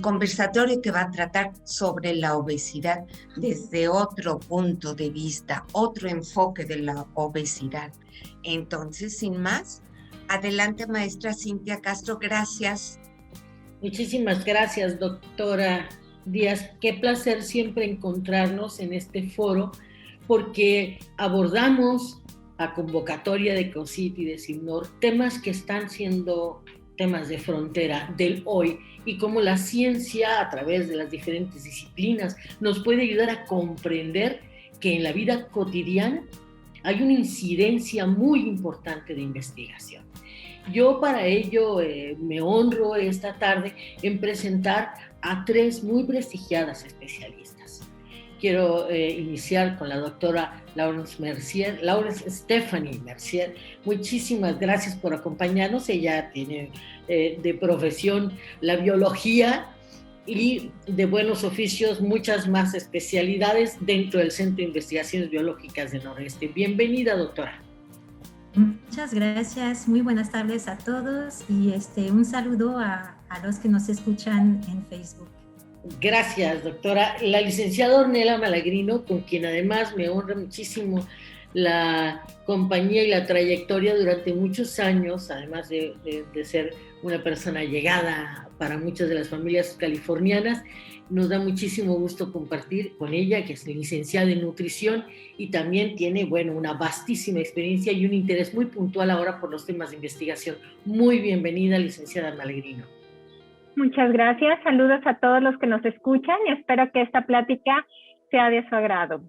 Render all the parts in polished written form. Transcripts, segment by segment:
conversatorio que va a tratar sobre la obesidad desde otro punto de vista, otro enfoque de la obesidad. Entonces, sin más, adelante, maestra Cintia Castro, gracias. Muchísimas gracias, doctora Díaz. Qué placer siempre encontrarnos en este foro, porque abordamos a convocatoria de COSIT y de SIGNOR temas que están siendo temas de frontera del hoy, y cómo la ciencia, a través de las diferentes disciplinas, nos puede ayudar a comprender que en la vida cotidiana hay una incidencia muy importante de investigación. Yo para ello me honro esta tarde en presentar a tres muy prestigiadas especialistas. Quiero iniciar con la doctora Laurence Stephanie Mercier. Muchísimas gracias por acompañarnos. Ella tiene de profesión la biología y de buenos oficios muchas más especialidades dentro del Centro de Investigaciones Biológicas del Noreste. Bienvenida, doctora. Muchas gracias, muy buenas tardes a todos y un saludo a los que nos escuchan en Facebook. Gracias, doctora. La licenciada Ornella Malagrino, con quien además me honra muchísimo la compañía y la trayectoria durante muchos años, además de ser una persona llegada para muchas de las familias californianas. Nos da muchísimo gusto compartir con ella, que es licenciada en nutrición y también tiene, una vastísima experiencia y un interés muy puntual ahora por los temas de investigación. Muy bienvenida, licenciada Malagrino. Muchas gracias. Saludos a todos los que nos escuchan y espero que esta plática sea de su agrado.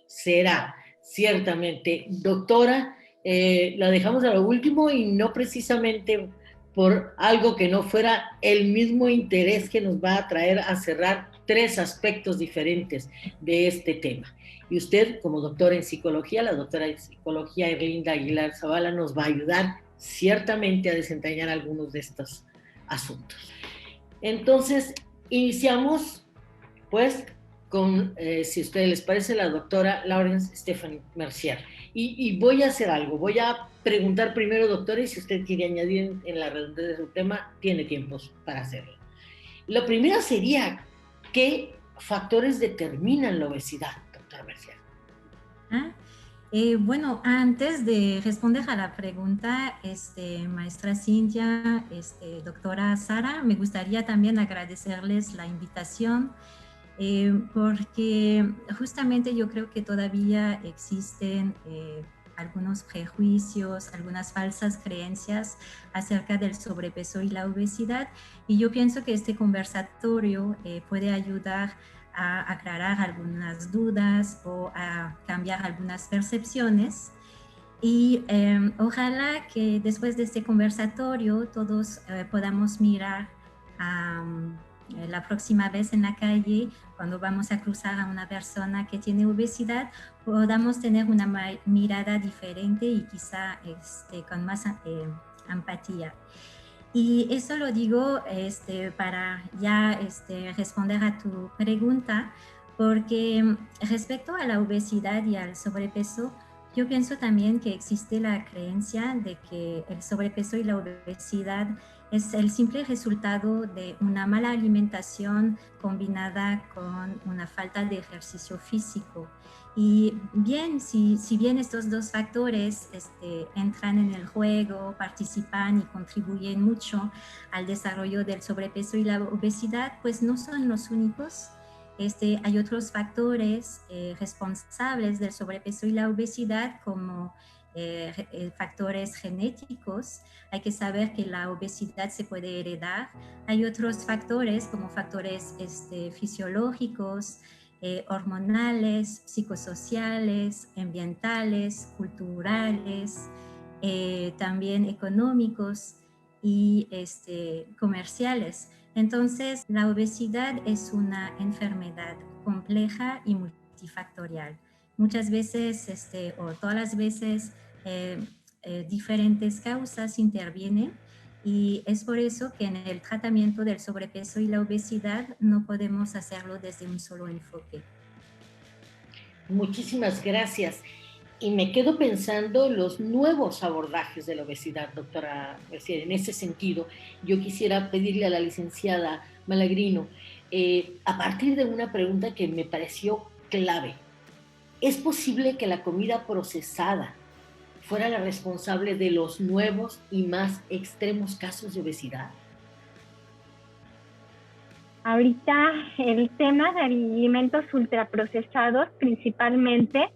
Será, ciertamente. Doctora, la dejamos a lo último y no precisamente por algo que no fuera el mismo interés que nos va a traer a cerrar tres aspectos diferentes de este tema. Y usted, como doctora en psicología, la doctora en psicología Erlinda Aguilar Zavala, nos va a ayudar ciertamente a desentrañar algunos de estos asuntos. Entonces, iniciamos, pues, con, si a ustedes les parece, la doctora Laurence Stephanie Mercier. Y voy a hacer algo, voy a preguntar primero, doctora, y si usted quiere añadir en la redundancia de su tema, tiene tiempos para hacerlo. Lo primero sería, ¿qué factores determinan la obesidad, doctora Mercier? Antes de responder a la pregunta, maestra Cintia, doctora Sara, me gustaría también agradecerles la invitación, porque justamente yo creo que todavía existen algunos prejuicios, algunas falsas creencias acerca del sobrepeso y la obesidad, y yo pienso que este conversatorio puede ayudar a aclarar algunas dudas o a cambiar algunas percepciones. Y ojalá que después de este conversatorio todos podamos mirar la próxima vez en la calle, cuando vamos a cruzar a una persona que tiene obesidad, podamos tener una mirada diferente y quizá con más empatía. Y eso lo digo para ya responder a tu pregunta, porque respecto a la obesidad y al sobrepeso, yo pienso también que existe la creencia de que el sobrepeso y la obesidad es el simple resultado de una mala alimentación combinada con una falta de ejercicio físico. Y bien, si bien estos dos factores entran en el juego, participan y contribuyen mucho al desarrollo del sobrepeso y la obesidad, pues no son los únicos. Hay otros factores responsables del sobrepeso y la obesidad, como factores genéticos. Hay que saber que la obesidad se puede heredar. Hay otros factores como factores fisiológicos, hormonales, psicosociales, ambientales, culturales, también económicos y comerciales. Entonces, la obesidad es una enfermedad compleja y multifactorial. Muchas veces, o todas las veces, diferentes causas intervienen, y es por eso que en el tratamiento del sobrepeso y la obesidad no podemos hacerlo desde un solo enfoque. Muchísimas gracias. Y me quedo pensando los nuevos abordajes de la obesidad, doctora Mercier. En ese sentido, yo quisiera pedirle a la licenciada Malagrino, a partir de una pregunta que me pareció clave. ¿Es posible que la comida procesada fuera la responsable de los nuevos y más extremos casos de obesidad? Ahorita el tema de alimentos ultraprocesados principalmente,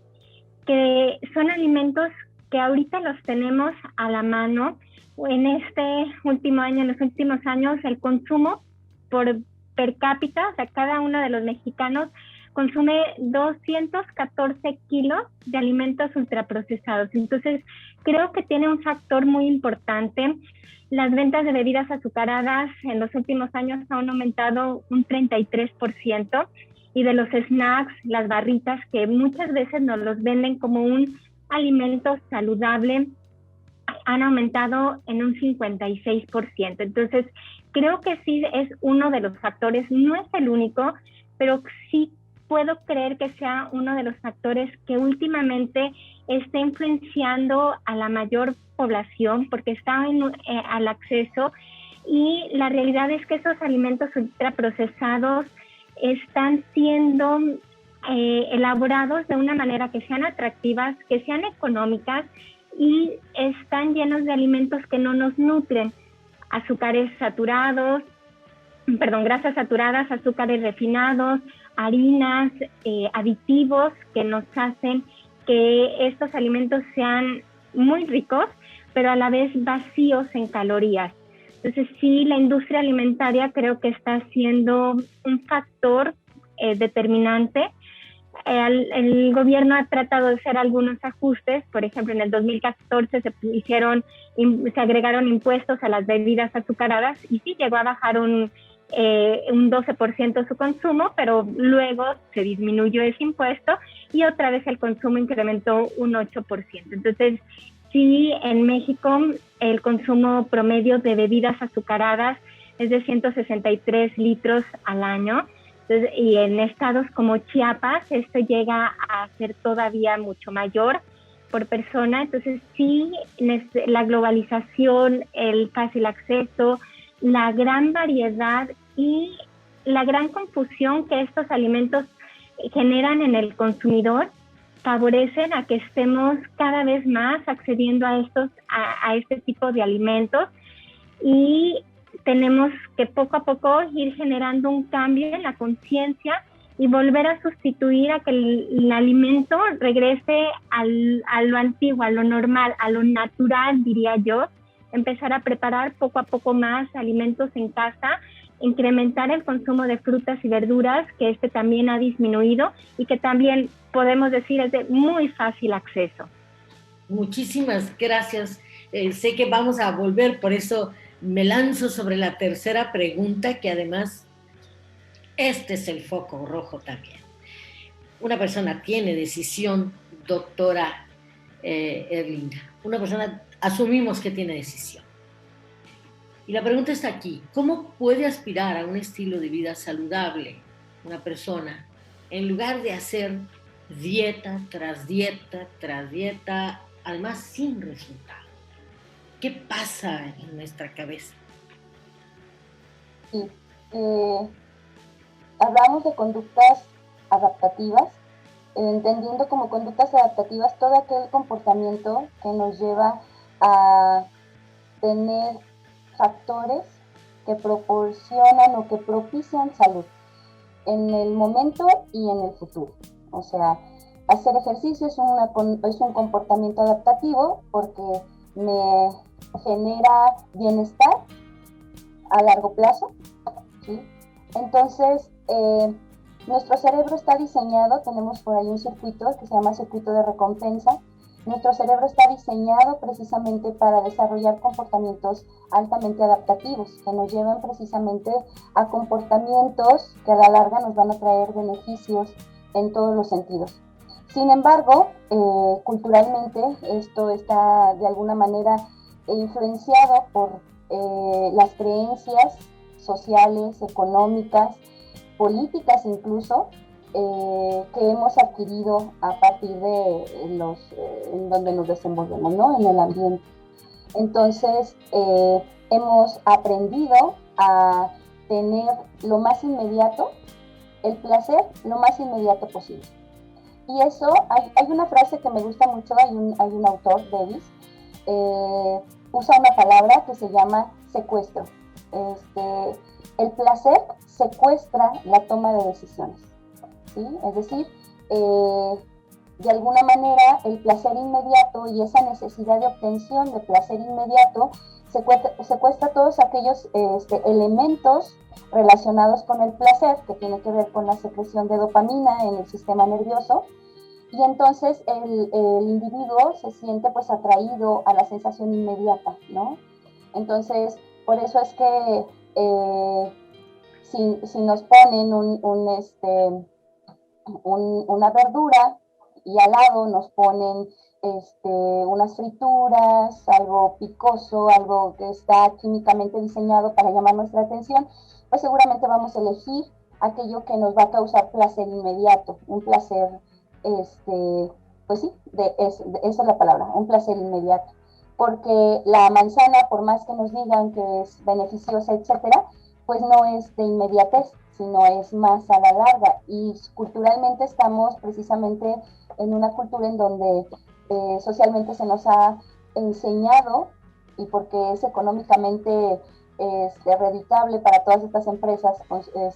que son alimentos que ahorita los tenemos a la mano. En este último año, en los últimos años, el consumo per cápita, o sea, cada uno de los mexicanos consume 214 kilos de alimentos ultraprocesados. Entonces, creo que tiene un factor muy importante. Las ventas de bebidas azucaradas en los últimos años han aumentado un 33%, y de los snacks, las barritas, que muchas veces nos los venden como un alimento saludable, han aumentado en un 56%. Entonces, creo que sí es uno de los factores, no es el único, pero sí puedo creer que sea uno de los factores que últimamente está influenciando a la mayor población, porque está al acceso, y la realidad es que esos alimentos ultraprocesados están siendo elaborados de una manera que sean atractivas, que sean económicas, y están llenos de alimentos que no nos nutren, grasas saturadas, azúcares refinados, harinas, aditivos que nos hacen que estos alimentos sean muy ricos, pero a la vez vacíos en calorías. Entonces sí, la industria alimentaria creo que está siendo un factor determinante. El gobierno ha tratado de hacer algunos ajustes. Por ejemplo, en el 2014 se agregaron impuestos a las bebidas azucaradas, y sí llegó a bajar un 12% su consumo, pero luego se disminuyó ese impuesto y otra vez el consumo incrementó un 8%. Entonces, sí, en México el consumo promedio de bebidas azucaradas es de 163 litros al año. Entonces, y en estados como Chiapas esto llega a ser todavía mucho mayor por persona. Entonces sí, la globalización, el fácil acceso, la gran variedad y la gran confusión que estos alimentos generan en el consumidor favorecen a que estemos cada vez más accediendo a este tipo de alimentos, y tenemos que poco a poco ir generando un cambio en la conciencia y volver a sustituir a que el alimento regrese a lo antiguo, a lo normal, a lo natural, diría yo. Empezar a preparar poco a poco más alimentos en casa, incrementar el consumo de frutas y verduras, que también ha disminuido y que también podemos decir es de muy fácil acceso. Muchísimas gracias. Sé que vamos a volver, por eso me lanzo sobre la tercera pregunta, que además este es el foco rojo también. Una persona tiene decisión, doctora Erlinda. Una persona, asumimos que tiene decisión. Y la pregunta está aquí: ¿cómo puede aspirar a un estilo de vida saludable una persona en lugar de hacer dieta tras dieta tras dieta, además sin resultado? ¿Qué pasa en nuestra cabeza? Sí, hablamos de conductas adaptativas, entendiendo como conductas adaptativas todo aquel comportamiento que nos lleva a tener factores que proporcionan o que propician salud en el momento y en el futuro. O sea, hacer ejercicio es un comportamiento adaptativo porque me genera bienestar a largo plazo, ¿sí? Entonces, nuestro cerebro está diseñado, tenemos por ahí un circuito que se llama circuito de recompensa. Nuestro cerebro está diseñado precisamente para desarrollar comportamientos altamente adaptativos, que nos llevan precisamente a comportamientos que a la larga nos van a traer beneficios en todos los sentidos. Sin embargo, culturalmente esto está de alguna manera influenciado por las creencias sociales, económicas, políticas incluso, que hemos adquirido a partir de en donde nos desenvolvemos, ¿no? En el ambiente. Entonces, hemos aprendido a tener lo más inmediato, el placer lo más inmediato posible. Y eso, hay una frase que me gusta mucho, hay un autor, Davis, usa una palabra que se llama secuestro. El placer secuestra la toma de decisiones, ¿sí? Es decir, de alguna manera el placer inmediato y esa necesidad de obtención de placer inmediato secuestra todos aquellos elementos relacionados con el placer, que tiene que ver con la secreción de dopamina en el sistema nervioso, y entonces el individuo se siente pues atraído a la sensación inmediata, ¿no? Entonces, por eso es que si nos ponen una verdura y al lado nos ponen unas frituras, algo picoso, algo que está químicamente diseñado para llamar nuestra atención, pues seguramente vamos a elegir aquello que nos va a causar placer inmediato, un placer, pues sí, esa es la palabra, un placer inmediato. Porque la manzana, por más que nos digan que es beneficiosa, etcétera, pues no es de inmediatez, sino es más a la larga. Y culturalmente estamos precisamente en una cultura en donde socialmente se nos ha enseñado, y porque es económicamente reditable para todas estas empresas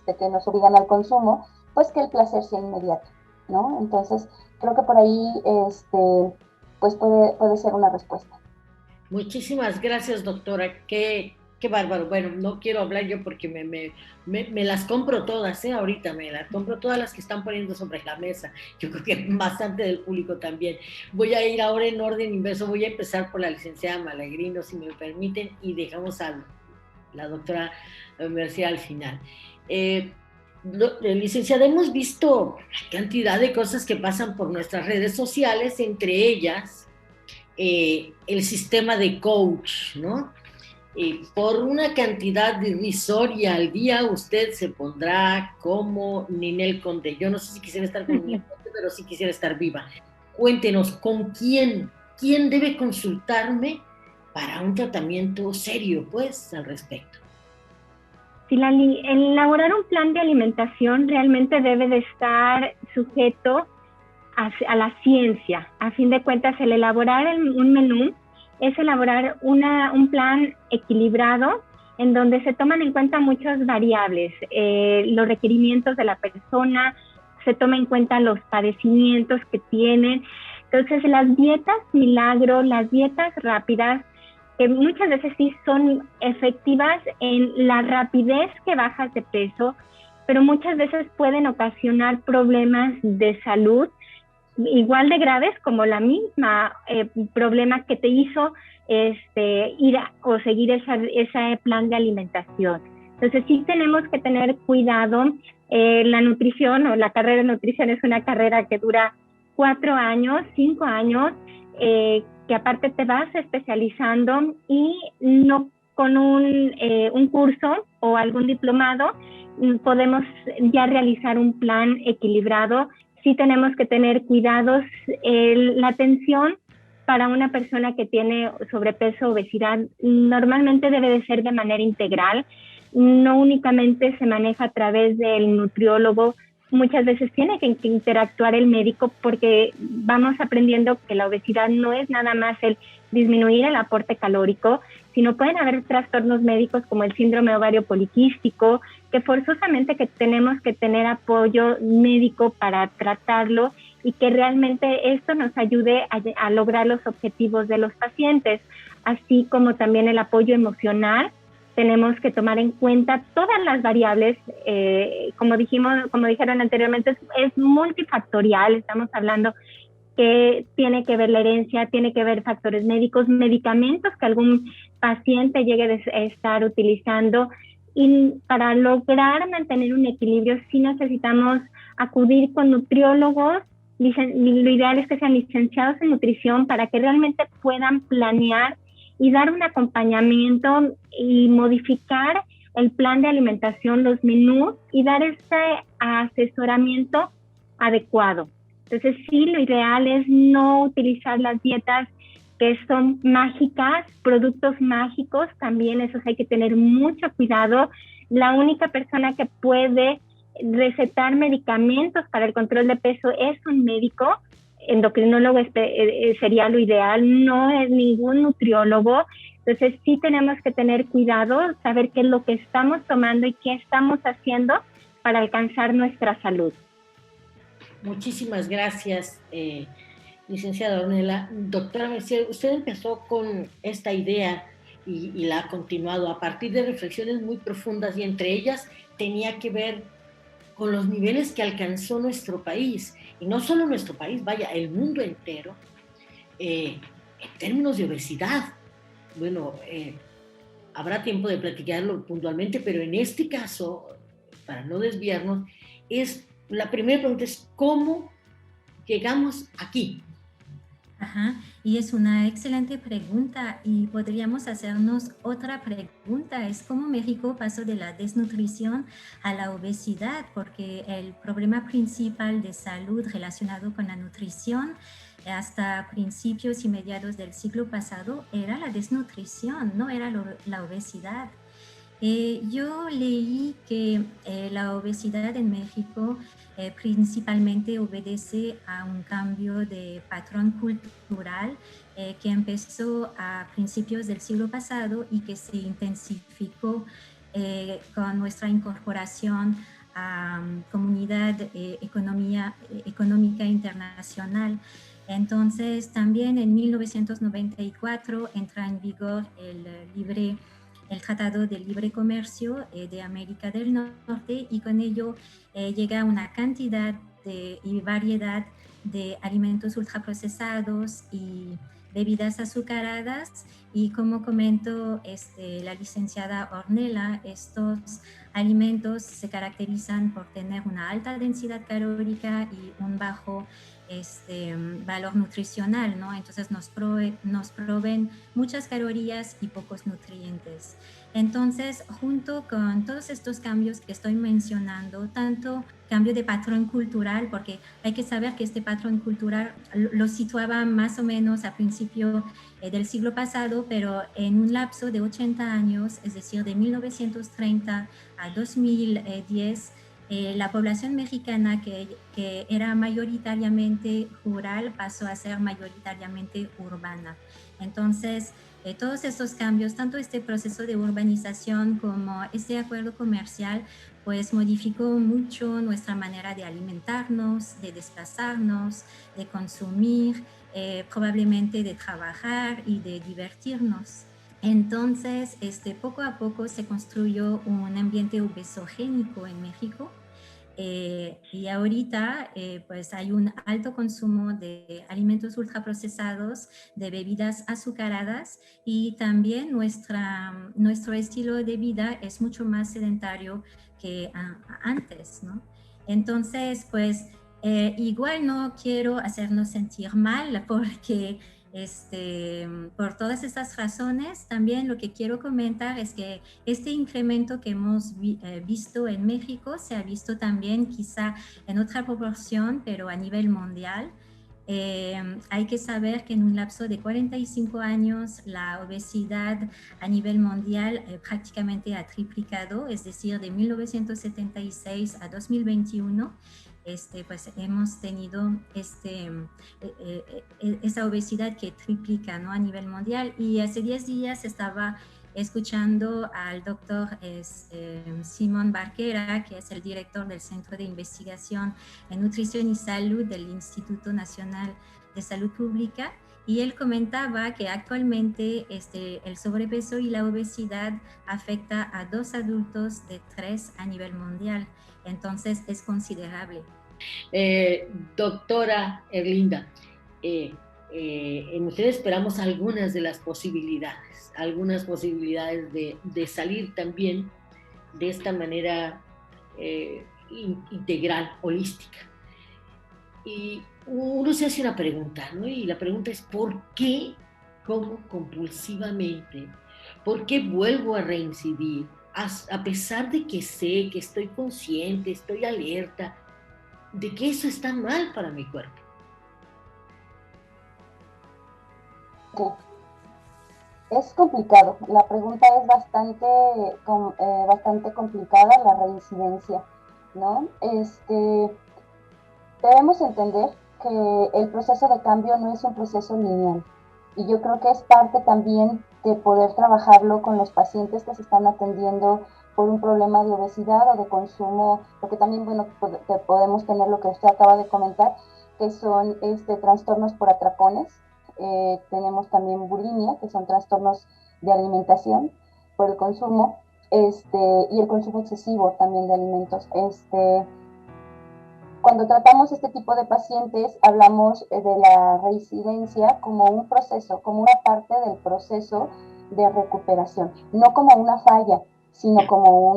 que nos obligan al consumo, pues que el placer sea inmediato, ¿no? Entonces, creo que por ahí pues puede ser una respuesta. Muchísimas gracias, doctora. Qué bárbaro. Bueno, no quiero hablar yo porque me las compro todas, ahorita me las compro todas las que están poniendo sobre la mesa. Yo creo que bastante del público también. Voy a ir ahora en orden inverso. Voy a empezar por la licenciada Malagrino, si me permiten, y dejamos a la doctora Merced al final. Licenciada, hemos visto cantidad de cosas que pasan por nuestras redes sociales, entre ellas el sistema de coach, ¿no? Por una cantidad irrisoria al día, usted se pondrá como Ninel Conde. Yo no sé si quisiera estar con Ninel Conde, pero sí quisiera estar viva. Cuéntenos, ¿con quién debe consultarme para un tratamiento serio, pues, al respecto? Sí, Lali, elaborar un plan de alimentación realmente debe de estar sujeto a la ciencia. A fin de cuentas, el elaborar un menú es elaborar un plan equilibrado en donde se toman en cuenta muchas variables, los requerimientos de la persona, se toma en cuenta los padecimientos que tienen. Entonces, las dietas milagro, las dietas rápidas, que muchas veces sí son efectivas en la rapidez que bajas de peso, pero muchas veces pueden ocasionar problemas de salud igual de graves como la misma problema que te hizo ir o seguir ese plan de alimentación. Entonces sí tenemos que tener cuidado. La nutrición o la carrera de nutrición es una carrera que dura 4 años, 5 años, que aparte te vas especializando, y no con un curso o algún diplomado podemos ya realizar un plan equilibrado. Sí tenemos que tener cuidados. La atención para una persona que tiene sobrepeso o obesidad normalmente debe de ser de manera integral. No únicamente se maneja a través del nutriólogo, muchas veces tiene que interactuar el médico, porque vamos aprendiendo que la obesidad no es nada más el disminuir el aporte calórico, sino pueden haber trastornos médicos como el síndrome ovario poliquístico, que forzosamente que tenemos que tener apoyo médico para tratarlo, y que realmente esto nos ayude a lograr los objetivos de los pacientes, así como también el apoyo emocional. Tenemos que tomar en cuenta todas las variables, como dijeron anteriormente, es multifactorial. Estamos hablando que tiene que ver la herencia, tiene que ver factores médicos, medicamentos que algún paciente llegue a estar utilizando, y para lograr mantener un equilibrio sí necesitamos acudir con nutriólogos. Lo ideal es que sean licenciados en nutrición para que realmente puedan planear y dar un acompañamiento y modificar el plan de alimentación, los menús, y dar ese asesoramiento adecuado. Entonces sí, lo ideal es no utilizar las dietas que son mágicas, productos mágicos, también esos hay que tener mucho cuidado. la única persona que puede recetar medicamentos para el control de peso es un médico, endocrinólogo sería lo ideal, no es ningún nutriólogo. Entonces sí tenemos que tener cuidado, saber qué es lo que estamos tomando y qué estamos haciendo para alcanzar nuestra salud. Muchísimas gracias, licenciada Ornella. Doctora Mercier, usted empezó con esta idea y la ha continuado a partir de reflexiones muy profundas, y entre ellas tenía que ver con los niveles que alcanzó nuestro país, y no solo nuestro país, vaya, el mundo entero, en términos de obesidad. Bueno, habrá tiempo de platicarlo puntualmente, pero en este caso, para no desviarnos, la primera pregunta es ¿cómo llegamos aquí? Ajá, y es una excelente pregunta, y podríamos hacernos otra pregunta, es cómo México pasó de la desnutrición a la obesidad, porque el problema principal de salud relacionado con la nutrición hasta principios y mediados del siglo pasado era la desnutrición, no era la obesidad. Yo leí que la obesidad en México principalmente obedece a un cambio de patrón cultural que empezó a principios del siglo pasado y que se intensificó con nuestra incorporación a comunidad económica internacional. Entonces, también en 1994 entra en vigor el Tratado de Libre Comercio de América del Norte, y con ello llega una cantidad y variedad de alimentos ultraprocesados y bebidas azucaradas, y como comentó la licenciada Ornella, estos alimentos se caracterizan por tener una alta densidad calórica y un bajo valor nutricional, ¿no? Entonces nos proveen muchas calorías y pocos nutrientes. Entonces, junto con todos estos cambios que estoy mencionando, tanto cambio de patrón cultural, porque hay que saber que este patrón cultural lo situaba más o menos a principio del siglo pasado, pero en un lapso de 80 años, es decir, de 1930 a 2010, la población mexicana que era mayoritariamente rural pasó a ser mayoritariamente urbana. Entonces, todos estos cambios, tanto este proceso de urbanización como este acuerdo comercial, pues modificó mucho nuestra manera de alimentarnos, de desplazarnos, de consumir, probablemente de trabajar y de divertirnos. Entonces, poco a poco se construyó un ambiente obesogénico en México, y ahorita pues hay un alto consumo de alimentos ultraprocesados, de bebidas azucaradas, y también nuestro estilo de vida es mucho más sedentario que antes, ¿no? Entonces, pues igual no quiero hacernos sentir mal, porque por todas estas razones, también lo que quiero comentar es que este incremento que hemos visto en México se ha visto también quizá en otra proporción, pero a nivel mundial. Hay que saber que en un lapso de 45 años la obesidad a nivel mundial prácticamente ha triplicado, es decir, de 1976 a 2021. Pues hemos tenido esa obesidad que triplica, ¿no?, a nivel mundial. Y hace 10 días estaba escuchando al doctor Simón Barquera, que es el director del Centro de Investigación en Nutrición y Salud del Instituto Nacional de Salud Pública, y él comentaba que actualmente el sobrepeso y la obesidad afecta a 2 adultos de 3 a nivel mundial. Entonces es considerable. Doctora Erlinda, en usted esperamos algunas de las posibilidades, de salir también de esta manera integral, holística. Y uno se hace una pregunta, ¿no? Y la pregunta es ¿por qué como compulsivamente? ¿Por qué vuelvo a reincidir? A pesar de que sé, que estoy consciente, estoy alerta de que eso está mal para mi cuerpo. Es complicado, la pregunta es bastante complicada, la reincidencia, ¿no? Debemos entender que el proceso de cambio no es un proceso lineal, y yo creo que es parte también de poder trabajarlo con los pacientes que se están atendiendo por un problema de obesidad o de consumo, porque también, bueno, podemos tener lo que usted acaba de comentar, que son trastornos por atracones. Tenemos también bulimia, que son trastornos de alimentación por el consumo, y el consumo excesivo también de alimentos. Cuando tratamos este tipo de pacientes, hablamos de la reincidencia como un proceso, como una parte del proceso de recuperación, no como una falla, sino como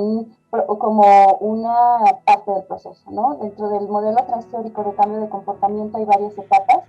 una parte del proceso, ¿no? Dentro del modelo transteórico de cambio de comportamiento hay varias etapas,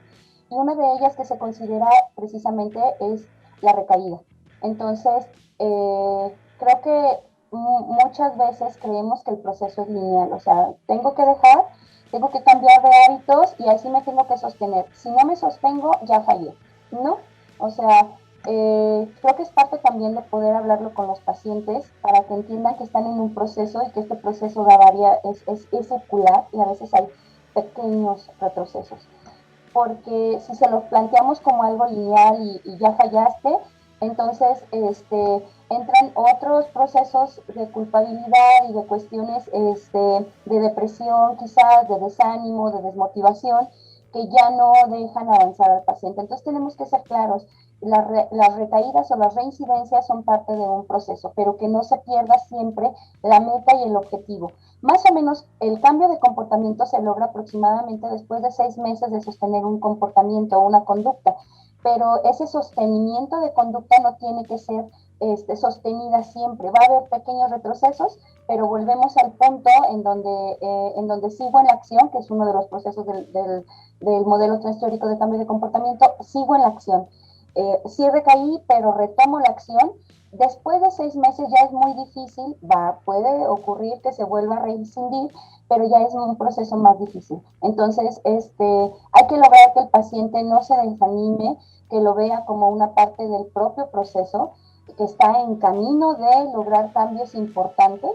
y una de ellas que se considera precisamente es la recaída. Entonces, creo que muchas veces creemos que el proceso es lineal, o sea, tengo que cambiar de hábitos y así me tengo que sostener. Si no me sostengo, ya fallé, ¿no? O sea, creo que es parte también de poder hablarlo con los pacientes para que entiendan que están en un proceso y que este proceso es circular, y a veces hay pequeños retrocesos. Porque si se los planteamos como algo lineal y ya fallaste, entonces entran otros procesos de culpabilidad y de cuestiones de depresión, quizás de desánimo, de desmotivación, que ya no dejan avanzar al paciente. Entonces tenemos que ser claros, las recaídas o las reincidencias son parte de un proceso, pero que no se pierda siempre la meta y el objetivo. Más o menos el cambio de comportamiento se logra aproximadamente después de 6 meses de sostener un comportamiento o una conducta, pero ese sostenimiento de conducta no tiene que ser sostenida siempre. Va a haber pequeños retrocesos, pero volvemos al punto en donde sigo en la acción, que es uno de los procesos del modelo transteórico de cambio de comportamiento. Sigo en la acción. Sí recaí, pero retomo la acción. Después de 6 meses ya es muy difícil, puede ocurrir que se vuelva a reincidir, pero ya es un proceso más difícil. Entonces, hay que lograr que el paciente no se desanime, que lo vea como una parte del propio proceso, que está en camino de lograr cambios importantes,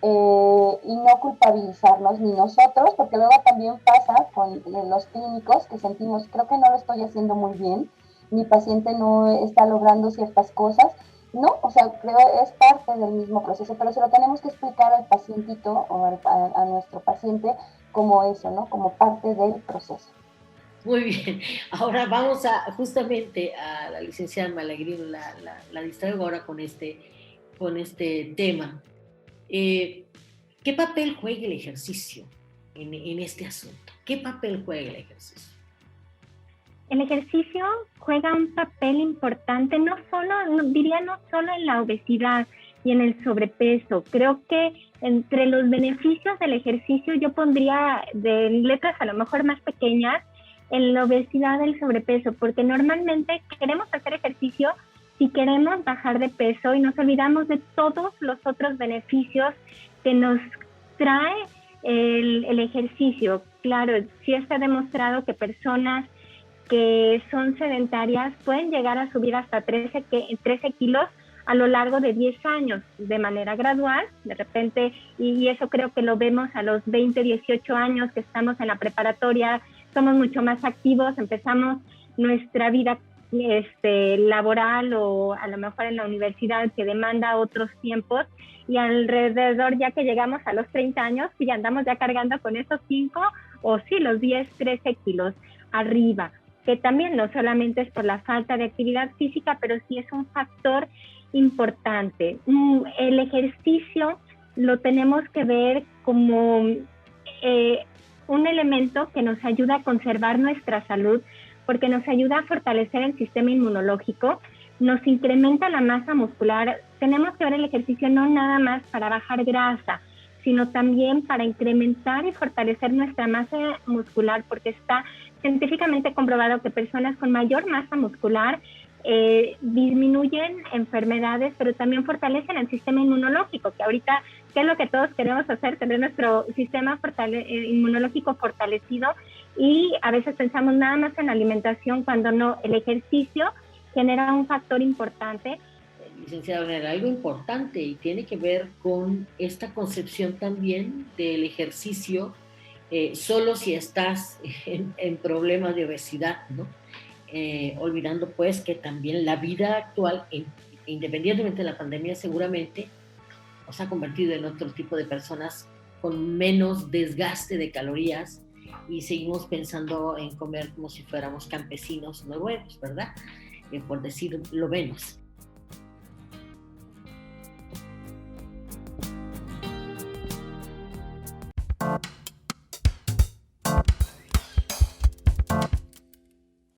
y no culpabilizarnos ni nosotros, porque luego también pasa con los clínicos que sentimos, creo que no lo estoy haciendo muy bien, mi paciente no está logrando ciertas cosas. No, o sea, creo que es parte del mismo proceso, pero se lo tenemos que explicar al pacientito o a nuestro paciente como eso, ¿no? Como parte del proceso. Muy bien, ahora vamos justamente a la licenciada Malagrino, la distraigo ahora con este tema. ¿Qué papel juega el ejercicio en este asunto? ¿Qué papel juega el ejercicio? El ejercicio juega un papel importante, no solo en la obesidad y en el sobrepeso. Creo que entre los beneficios del ejercicio yo pondría de letras a lo mejor más pequeñas en la obesidad y el sobrepeso, porque normalmente queremos hacer ejercicio si queremos bajar de peso y nos olvidamos de todos los otros beneficios que nos trae el ejercicio. Claro, sí está demostrado que personas que son sedentarias pueden llegar a subir hasta 13 kilos a lo largo de 10 años, de manera gradual, de repente, y eso creo que lo vemos a los 20, 18 años que estamos en la preparatoria, somos mucho más activos, empezamos nuestra vida laboral o a lo mejor en la universidad que demanda otros tiempos, y alrededor ya que llegamos a los 30 años, sí andamos ya cargando con esos 5 o sí, los 10, 13 kilos arriba, que también no solamente es por la falta de actividad física, pero sí es un factor importante. El ejercicio lo tenemos que ver como un elemento que nos ayuda a conservar nuestra salud, porque nos ayuda a fortalecer el sistema inmunológico, nos incrementa la masa muscular. Tenemos que ver el ejercicio no nada más para bajar grasa, sino también para incrementar y fortalecer nuestra masa muscular, porque está científicamente comprobado que personas con mayor masa muscular disminuyen enfermedades, pero también fortalecen el sistema inmunológico, que ahorita, ¿qué es lo que todos queremos hacer? Tener nuestro sistema inmunológico fortalecido, y a veces pensamos nada más en la alimentación, cuando no, el ejercicio genera un factor importante. Licenciado, era algo importante y tiene que ver con esta concepción también del ejercicio solo si estás en problemas de obesidad, ¿no? Olvidando pues que también la vida actual, independientemente de la pandemia, seguramente nos ha convertido en otro tipo de personas con menos desgaste de calorías y seguimos pensando en comer como si fuéramos campesinos noruegos, ¿verdad? Por decir lo menos.